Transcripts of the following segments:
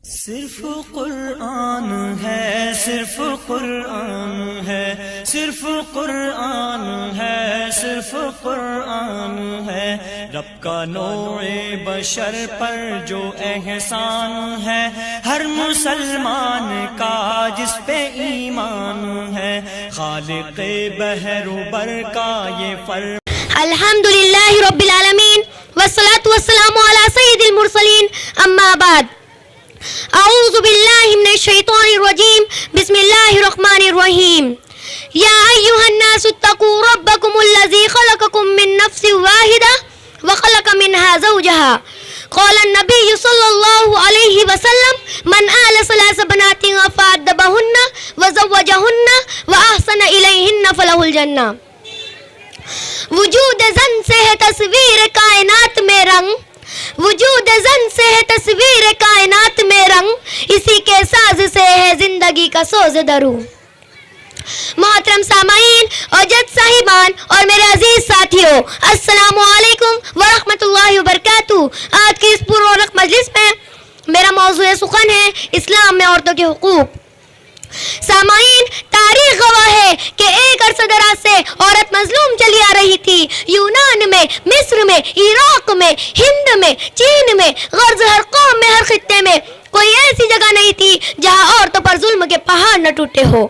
صرف قرآن ہے، صرف قرآن ہے، صرف قرآن ہے، صرف قرآن ہے، رب کا نوع بشر پر جو احسان ہے، ہر مسلمان کا جس پہ ایمان ہے، خالق بحر و بر کا یہ فرمان۔ الحمدللہ رب العالمین والصلاة والسلام علی سید المرسلین، اما بعد۔ اعوذ باللہ من الشیطان الرجیم، بسم اللہ الرحمن الرحیم۔ یا ایہا الناس اتقوا ربکم الذی خلقکم من نفس واحدہ وخلق منها زوجها، قال النبی صلی اللہ علیہ وسلم من آل ثلاث بنات فأدبہن وزوجہن وأحسن الیہن فلہ الجنہ۔ وجود زن سے ہے تصویر کائنات میں رنگ، وجود زن سے ہے تصویر کائنات میں رنگ، اسی کے ساز سے ہے زندگی کا سوز درو۔ محترم سامعین اور جج صاحبان اور میرے عزیز ساتھیوں، السلام علیکم ورحمۃ اللہ وبرکاتہ۔ آج کی اس پررونق مجلس میں میرا موضوع سخن ہے اسلام میں عورتوں کے حقوق۔ سامعین، تاریخ گواہ ہے کہ ایک عرصہ دراز سے عورت مظلوم چلی آ رہی تھی۔ یونان میں، مصر میں، عراق میں، ہند میں، چین میں، غرض ہر قوم میں، ہر خطے میں کوئی ایسی جگہ نہیں تھی جہاں عورتوں پر ظلم کے پہاڑ نہ ٹوٹے ہو۔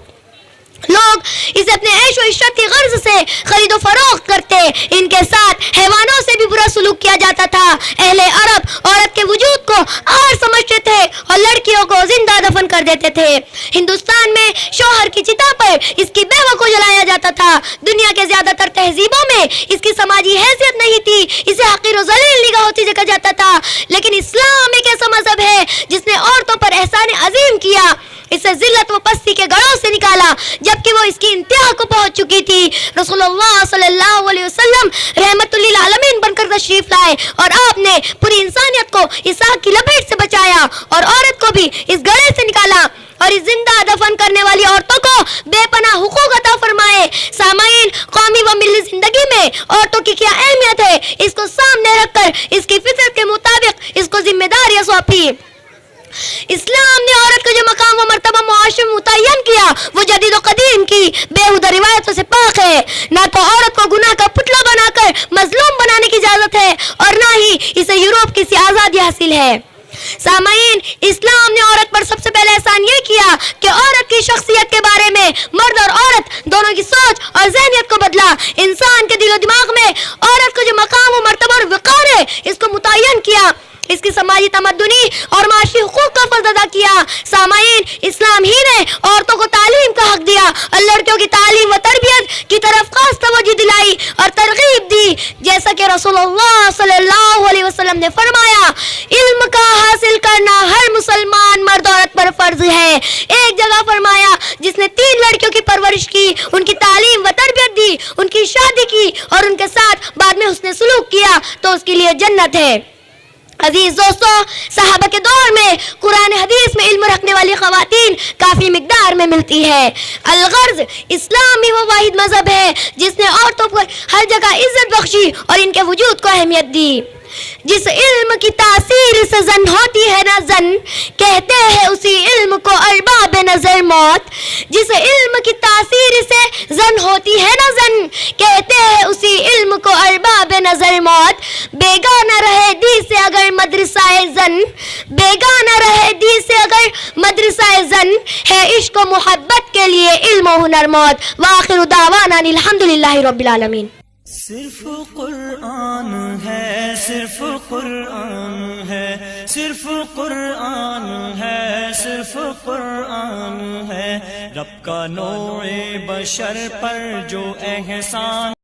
لوگ اسے اپنے عیش و عشرت کی غرض سے خرید و فروخت کرتے، ان کے ساتھ حیوانوں سے بھی برا سلوک کیا جاتا تھا۔ اہل عرب عورت کے وجود کو آر سمجھتے تھے اور لڑکیوں کو زندہ دفن کر دیتے تھے۔ ہندوستان میں شوہر کی چتا پر اس کی بیوہ کو جلایا جاتا تھا۔ دنیا کے زیادہ تر تہذیبوں میں اس کی سماجی حیثیت نہیں تھی، اسے حقیر و ذلیل نگاہوں سے دیکھا جاتا تھا۔ لیکن اسلام ایک ایسا مذہب ہے جس نے عورتوں پر احسان عظیم کیا، اسے ذلت و پستی کے گڑھوں سے نکالا جبکہ وہ اس کی انتہا کو پہنچ چکی تھی۔ رسول اللہ صلی اللہ علیہ وسلم رحمت للعالمین بن کر تشریف لائے اور آپ نے پوری انسانیت کو اس آگ کی لپیٹ سے بچایا اور عورت کو بھی اس گڑھے سے نکالا اور اس زندہ دفن کرنے والی عورتوں کو بے پناہ حقوق عطا فرمائے۔ سامعین، قومی و ملی زندگی میں عورتوں کی کیا اہمیت ہے، اس کو سامنے رکھ کر اس کی فطرت کے مطابق اس کو ذمہ داریاں سونپی۔ اسلام نے عورت کو جو مقام و مرتبہ معاشرے میں متعین کیا وہ جدید و قدیم کی بےہودہ روایتوں سے پاک ہے۔ نہ تو عورت کو گناہ کا پتلا بنا کر مظلوم بنانے کی اجازت ہے اور نہ ہی اسے یوروپ کی سی آزادی حاصل ہے۔ سامعین، اسلام نے عورت پر سب سے پہلے احسان یہ کیا کہ عورت کی شخصیت کے بارے میں مرد اور عورت دونوں کی سوچ اور ذہنیت کو بدلا۔ انسان کے دل و دماغ میں عورت کو جو مقام و مرتبہ اور وقار ہے اس کو متعین کیا، اس کی سماجی تمدنی اور معاشی حقوق کا فرض ادا کیا۔ سامعین، اسلام ہی نے عورتوں کو تعلیم کا حق دیا اور لڑکیوں کی تعلیم و تربیت کی طرف خاص توجہ دلائی اور ترغیب دی، جیسا کہ رسول اللہ صلی اللہ علیہ وسلم نے فرمایا، علم کا حاصل کرنا ہر مسلمان مرد عورت پر فرض ہے۔ ایک جگہ فرمایا، جس نے 3 لڑکیوں کی پرورش کی، ان کی تعلیم و تربیت دی، ان کی شادی کی اور ان کے ساتھ بعد میں حسن سلوک کیا تو اس کے لیے جنت ہے۔ عزیز دوستو، صحابہ کے دور میں قرآن حدیث میں علم رکھنے والی خواتین کافی مقدار میں ملتی ہے۔ الغرض، اسلامی وہ واحد مذہب ہے جس نے عورتوں کو ہر جگہ عزت بخشی اور ان کے وجود کو اہمیت دی۔ جس علم کی تاثیر سے زن ہوتی ہے نہ زن، کہتے ہیں اسی علم کو ارباب نظر موت۔ جس علم کی تاثیر سے زن ہوتی ہے نہ زن، کہتے ہیں اسی علم کو ارباب نظر موت۔ بیگانہ رہے دی سے اگر مدرسہ زن، بیگانہ رہے دی سے اگر مدرسہ زن، ہے عشق و محبت کے لیے علم و ہنر موت۔ وآخر دعوانا الحمدللہ رب العالمین۔ صرف قرآن ہے، صرف قرآن ہے، صرف قرآن ہے، صرف قرآن ہے، رب کا نوع بشر پر جو احسان